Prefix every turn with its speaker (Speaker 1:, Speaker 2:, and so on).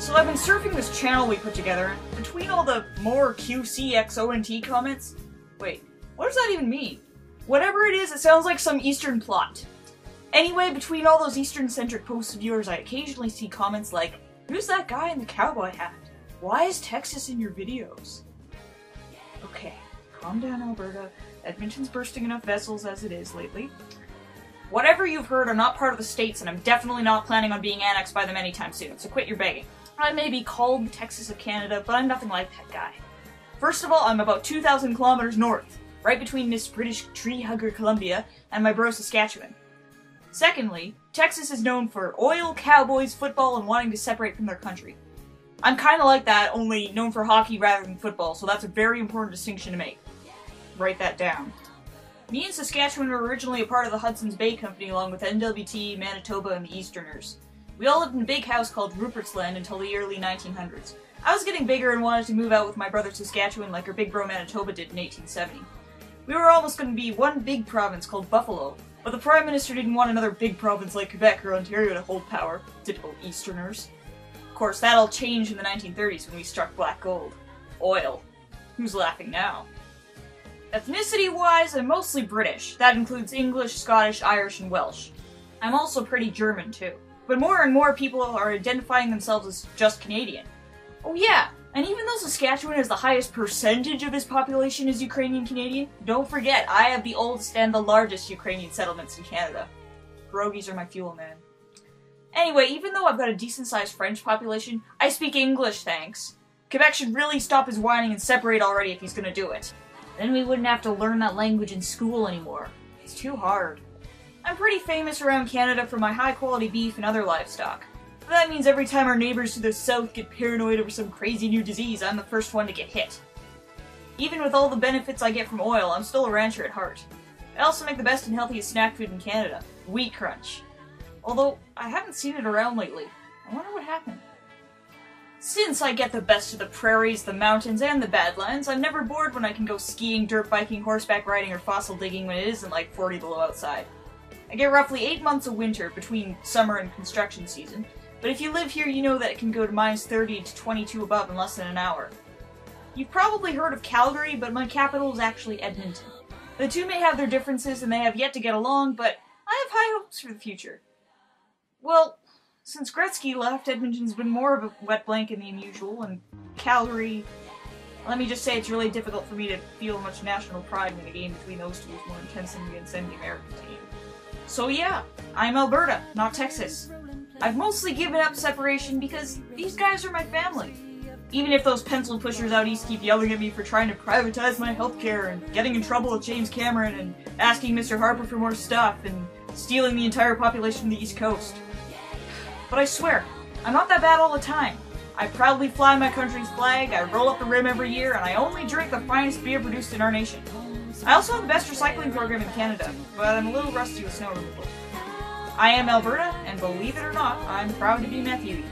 Speaker 1: So I've been surfing this channel we put together, and between all the more QCXONT comments... Wait, what does that even mean? Whatever it is, it sounds like some Eastern plot. Anyway, between all those Eastern-centric posts of yours, I occasionally see comments like, "Who's that guy in the cowboy hat? Why is Texas in your videos?" Okay, calm down, Alberta. Edmonton's bursting enough vessels as it is lately. Whatever you've heard, I'm not part of the states, and I'm definitely not planning on being annexed by them anytime soon, so quit your begging. I may be called the Texas of Canada, but I'm nothing like that guy. First of all, I'm about 2,000 kilometers north, right between Miss British tree-hugger Columbia and my bro Saskatchewan. Secondly, Texas is known for oil, cowboys, football, and wanting to separate from their country. I'm kinda like that, only known for hockey rather than football, so that's a very important distinction to make. Write that down. Me and Saskatchewan were originally a part of the Hudson's Bay Company along with NWT, Manitoba, and the Easterners. We all lived in a big house called Rupert's Land until the early 1900s. I was getting bigger and wanted to move out with my brother Saskatchewan like our big bro Manitoba did in 1870. We were almost going to be one big province called Buffalo, but the Prime Minister didn't want another big province like Quebec or Ontario to hold power. Typical Easterners. Of course, that all changed in the 1930s when we struck black gold. Oil. Who's laughing now? Ethnicity-wise, I'm mostly British. That includes English, Scottish, Irish, and Welsh. I'm also pretty German, too. But more and more people are identifying themselves as just Canadian. Oh yeah, and even though Saskatchewan has the highest percentage of its population as Ukrainian-Canadian, don't forget, I have the oldest and the largest Ukrainian settlements in Canada. Pierogies are my fuel, man. Anyway, even though I've got a decent-sized French population, I speak English, thanks. Quebec should really stop his whining and separate already if he's gonna do it. Then we wouldn't have to learn that language in school anymore. It's too hard. I'm pretty famous around Canada for my high-quality beef and other livestock. But that means every time our neighbors to the south get paranoid over some crazy new disease, I'm the first one to get hit. Even with all the benefits I get from oil, I'm still a rancher at heart. I also make the best and healthiest snack food in Canada, Wheat Crunch. Although, I haven't seen it around lately. I wonder what happened. Since I get the best of the prairies, the mountains, and the Badlands, I'm never bored when I can go skiing, dirt biking, horseback riding, or fossil digging when it isn't like 40 below outside. I get roughly 8 months of winter between summer and construction season, but if you live here you know that it can go to minus 30 to 22 above in less than an hour. You've probably heard of Calgary, but my capital is actually Edmonton. The two may have their differences and they have yet to get along, but I have high hopes for the future. Well, since Gretzky left, Edmonton's been more of a wet blanket than usual, and Calgary... Let me just say it's really difficult for me to feel much national pride when a game between those two is more intense than against any American team. So yeah, I'm Alberta, not Texas. I've mostly given up separation because these guys are my family. Even if those pencil pushers out east keep yelling at me for trying to privatize my healthcare and getting in trouble with James Cameron and asking Mr. Harper for more stuff and stealing the entire population from the East Coast. But I swear, I'm not that bad all the time. I proudly fly my country's flag, I roll up the rim every year, and I only drink the finest beer produced in our nation. I also have the best recycling program in Canada, but I'm a little rusty with snow removal. I am Alberta, and believe it or not, I'm proud to be Matthew.